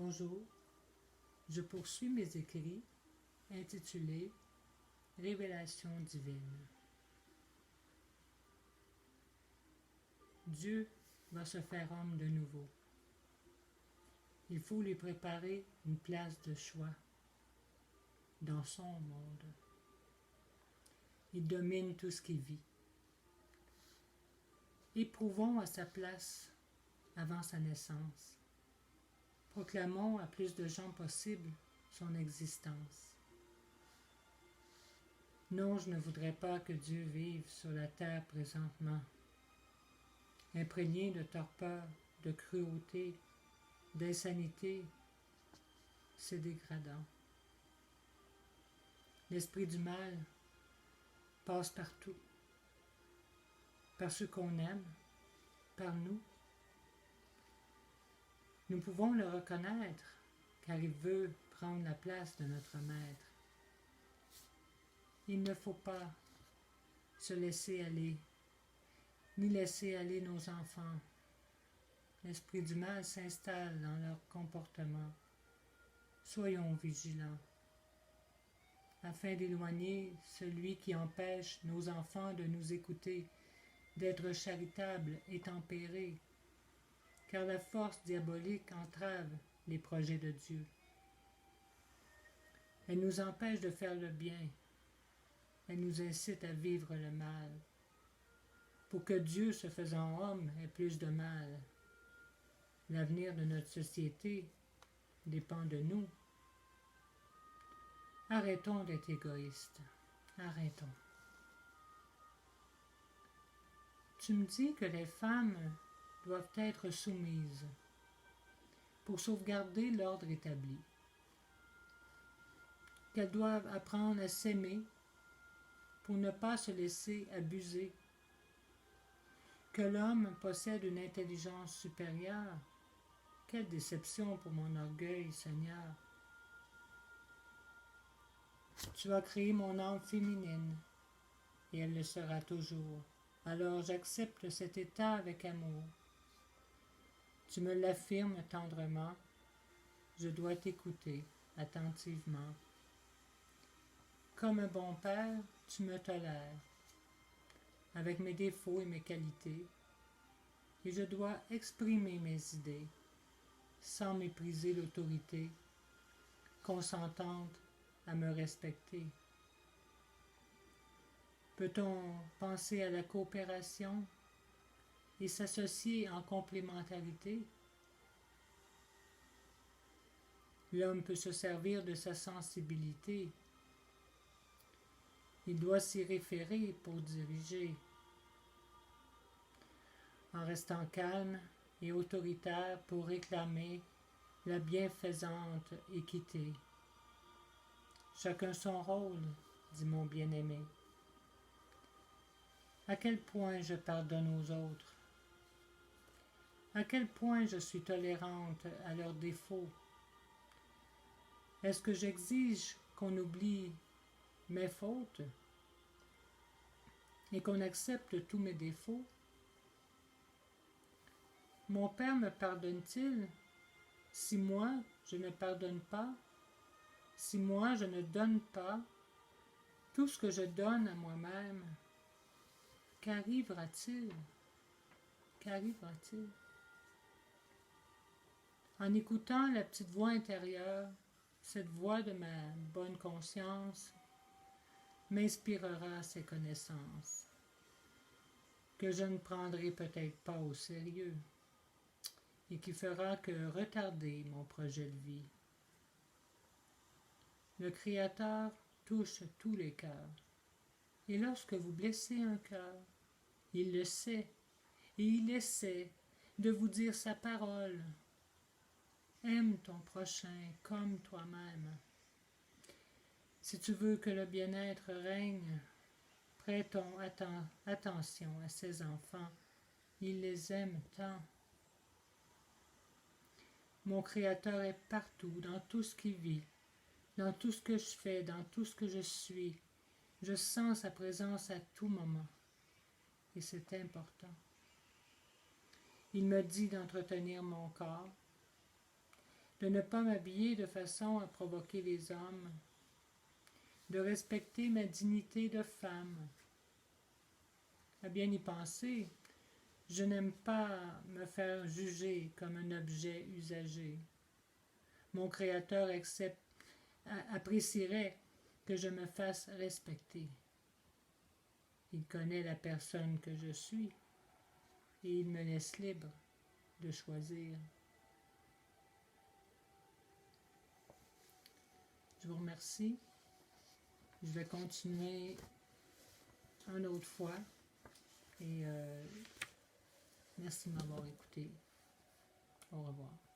Bonjour, je poursuis mes écrits intitulés Révélation divine. Dieu va se faire homme de nouveau. Il faut lui préparer une place de choix dans son monde. Il domine tout ce qui vit. Éprouvons à sa place avant sa naissance. Proclamons à plus de gens possible son existence. Non, je ne voudrais pas que Dieu vive sur la terre présentement, imprégné de torpeur, de cruauté, d'insanité. C'est dégradant. L'esprit du mal passe partout, par ceux qu'on aime, par nous. Nous pouvons le reconnaître, car il veut prendre la place de notre Maître. Il ne faut pas se laisser aller, ni laisser aller nos enfants. L'esprit du mal s'installe dans leur comportement. Soyons vigilants, afin d'éloigner celui qui empêche nos enfants de nous écouter, d'être charitables et tempérés, car la force diabolique entrave les projets de Dieu. Elle nous empêche de faire le bien. Elle nous incite à vivre le mal. Pour que Dieu, se faisant homme, ait plus de mal. L'avenir de notre société dépend de nous. Arrêtons d'être égoïstes. Arrêtons. Tu me dis que les femmes doivent être soumises pour sauvegarder l'ordre établi, qu'elles doivent apprendre à s'aimer pour ne pas se laisser abuser, que l'homme possède une intelligence supérieure. Quelle déception pour mon orgueil, Seigneur! Tu as créé mon âme féminine, et elle le sera toujours. Alors j'accepte cet état avec amour. Tu me l'affirmes tendrement, je dois t'écouter attentivement. Comme un bon père, tu me tolères, avec mes défauts et mes qualités, et je dois exprimer mes idées, sans mépriser l'autorité, consentante à me respecter. Peut-on penser à la coopération et s'associer en complémentarité? L'homme peut se servir de sa sensibilité. Il doit s'y référer pour diriger, en restant calme et autoritaire pour réclamer la bienfaisante équité. Chacun son rôle, dit mon bien-aimé. À quel point je pardonne aux autres? À quel point je suis tolérante à leurs défauts? Est-ce que j'exige qu'on oublie mes fautes et qu'on accepte tous mes défauts? Mon Père me pardonne-t-il si moi je ne pardonne pas, si moi je ne donne pas tout ce que je donne à moi-même? Qu'arrivera-t-il? Qu'arrivera-t-il? En écoutant la petite voix intérieure, cette voix de ma bonne conscience m'inspirera ses connaissances, que je ne prendrai peut-être pas au sérieux, et qui fera que retarder mon projet de vie. Le Créateur touche tous les cœurs, et lorsque vous blessez un cœur, il le sait, et il essaie de vous dire sa parole. Aime ton prochain comme toi-même. Si tu veux que le bien-être règne, prêtons attention à ses enfants. Il les aime tant. Mon Créateur est partout, dans tout ce qui vit, dans tout ce que je fais, dans tout ce que je suis. Je sens sa présence à tout moment. Et c'est important. Il me dit d'entretenir mon corps, de ne pas m'habiller de façon à provoquer les hommes, de respecter ma dignité de femme. À bien y penser, je n'aime pas me faire juger comme un objet usagé. Mon Créateur apprécierait que je me fasse respecter. Il connaît la personne que je suis et il me laisse libre de choisir. Je vous remercie. Je vais continuer une autre fois et merci de m'avoir écouté. Au revoir.